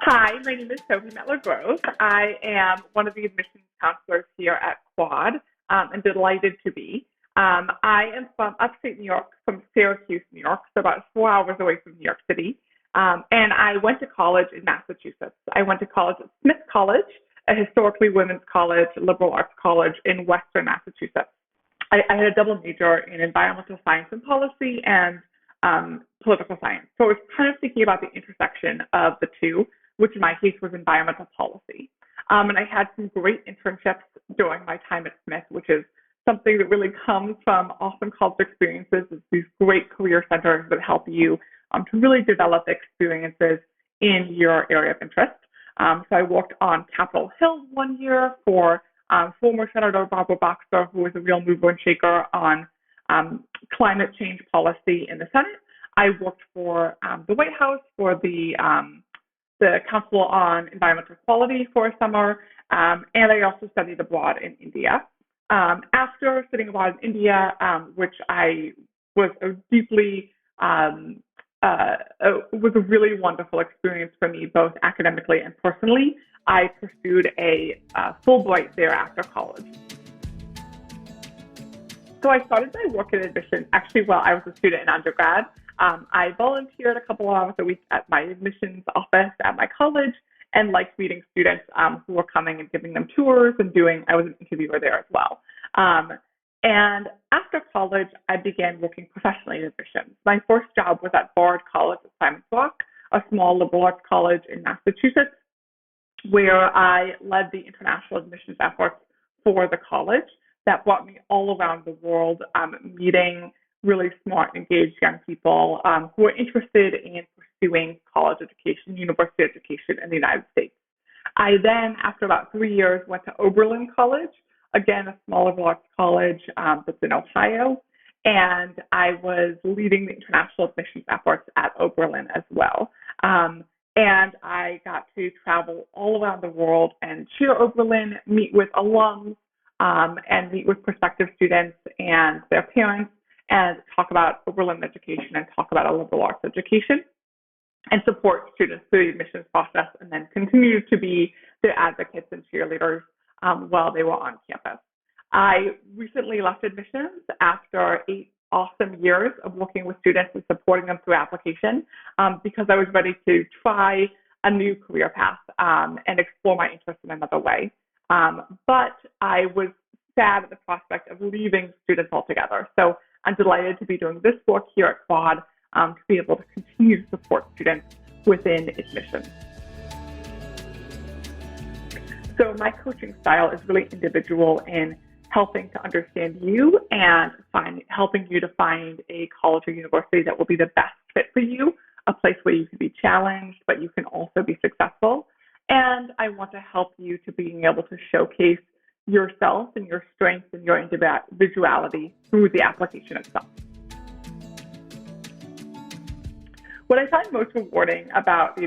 Hi, my name is Sophie Grove. I am one of the admissions counselors here at Quad, and delighted to be. I am from upstate New York, from Syracuse, New York, so about 4 hours away from New York City. And I went to college in Massachusetts. I went to college at Smith College, a historically women's college, liberal arts college in Western Massachusetts. I had a double major in environmental science and policy and political science. So I was kind of thinking about the intersection of the two, which in my case was environmental policy. And I had some great internships during my time at Smith, which is something that really comes from awesome college experiences. It's these great career centers that help you to really develop experiences in your area of interest. So I worked on Capitol Hill 1 year for former Senator Barbara Boxer, who was a real mover and shaker on climate change policy in the Senate. I worked for the White House for the Council on Environmental Quality for a summer, and I also studied abroad in India. After studying abroad in India, which I was was a really wonderful experience for me, both academically and personally, I pursued a Fulbright there after college. So I started my work in admissions actually while I was a student in undergrad. I volunteered a couple of hours a week at my admissions office at my college and liked meeting students who were coming and giving them tours and I was an interviewer there as well. And after college, I began working professionally in admissions. My first job was at Bard College at Simon's Rock, a small liberal arts college in Massachusetts, where I led the international admissions efforts for the college. That brought me all around the world, meeting really smart, engaged young people who are interested in pursuing college education, university education in the United States. I then, after about 3 years, went to Oberlin College, again, a small liberal arts college that's in Ohio, and I was leading the international admissions efforts at Oberlin as well. And I got to travel all around the world and cheer Oberlin, meet with alums, and meet with prospective students and their parents, and talk about Oberlin education and talk about a liberal arts education, and support students through the admissions process, and then continue to be their advocates and cheerleaders while they were on campus. I recently left admissions after 8 awesome years of working with students and supporting them through application because I was ready to try a new career path and explore my interest in another way. But I was sad at the prospect of leaving students altogether. So I'm delighted to be doing this work here at Quad to be able to continue to support students within admissions. So my coaching style is really individual in helping to understand you and helping you to find a college or university that will be the best fit for you, a place where you can be challenged, but you can also be successful. And I want to help you to being able to showcase yourself and your strengths and your individuality through the application itself. What I find most rewarding about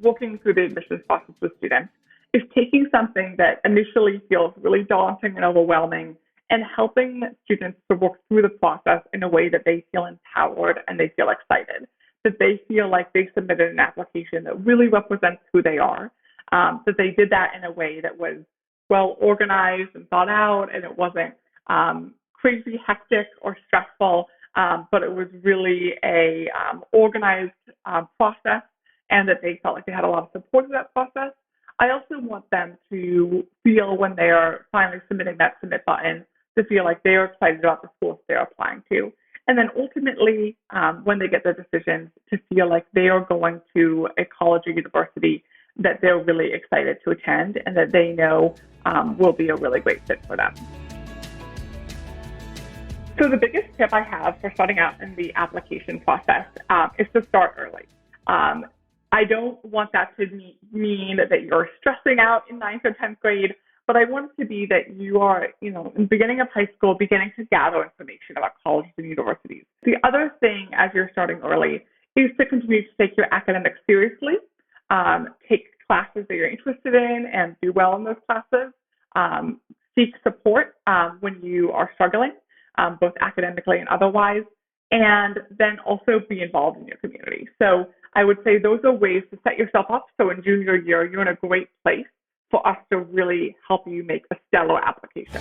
working through the admissions process with students is taking something that initially feels really daunting and overwhelming and helping students to work through the process in a way that they feel empowered and they feel excited, that they feel like they submitted an application that really represents who they are, that they did that in a way that was well organized and thought out, and it wasn't crazy hectic or stressful, but it was really a organized process, and that they felt like they had a lot of support in that process. I also want them to feel when they are finally submitting that submit button to feel like they are excited about the schools they're applying to. And then ultimately, when they get their decisions, to feel like they are going to a college or university that they're really excited to attend and that they know will be a really great fit for them. So the biggest tip I have for starting out in the application process is to start early. I don't want that to mean that you're stressing out in 9th or 10th grade, but I want it to be that you are, in the beginning of high school, beginning to gather information about colleges and universities. The other thing as you're starting early is to continue to take your academics seriously, take classes that you're interested in and do well in those classes, seek support when you are struggling, both academically and otherwise, and then also be involved in your community. So I would say those are ways to set yourself up so in junior year, you're in a great place for us to really help you make a stellar application.